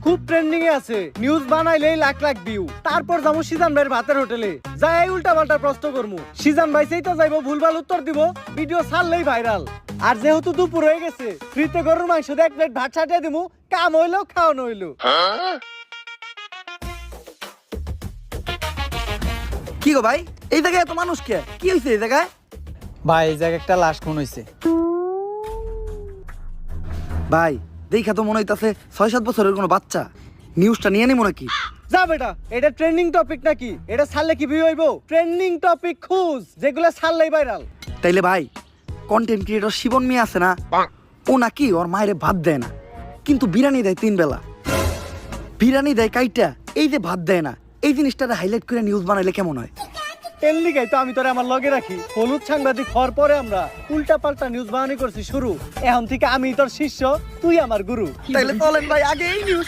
খুব ট্রেন্ডিং এ আছে, news বানাইলেই lakh lakh view. তারপর যাবো সিজান ভাইয়ের ভাতের হোটেলে, যাই উল্টা পাল্টা প্রশ্ন করবো, সিজান ভাই সেইটা যাইবো ভুলভাল উত্তর দিব, ভিডিও ছাড়লেই ভাইরাল। আর যেহেতু দুপুর হয়ে গেছে, ফ্রিতে গরুর মাংস দিয়ে 1 প্লেট ভাত ছাটিয়ে দিমু, কাম হইলো খাওয়ানো হইলো। কি গো ভাই, এই জায়গায় এত মানুষ কে? কি হয়েছে এই জায়গায়? ভাই এই জায়গায় একটা লাশ খুন হয়েছে। ভাই দেখা তো মনে হইতাছে 6-7 বছরের কোনো বাচ্চা। নিউজটা নিয়ে নেবো নাকি? যা বেটা, এটা ট্রেন্ডিং টপিক নাকি? এটা ছাড়লে কি ভিউ হইবো? ট্রেন্ডিং টপিক খুঁজ, যেগুলো ছাড়লেই ভাইরাল। তাইলে ভাই, কন্টেন্ট ক্রিয়েটর শিবন মিয়া আছে না, ও নাকি ওর মায়েরে ভাত দেয় না, কিন্তু বিরিয়ানি দেয় 3 বেলা। বিরিয়ানি দেয় কাইটা, এই যে ভাত দেয় না, এই জিনিসটারে হাইলাইট করে নিউজ বানাইলে কেমন হয়? এর লিগাই তো আমি তোরে আমার লগে রাখি। হলুদ সাংবাদিক হওয়ার পরে আমরা উল্টা পাল্টা নিউজ বানানি করছি শুরু। এখন থেকে আমি তোর শিষ্য, তুই আমার গুরু। তাইলে চলেন ভাই আগে এই নিউজ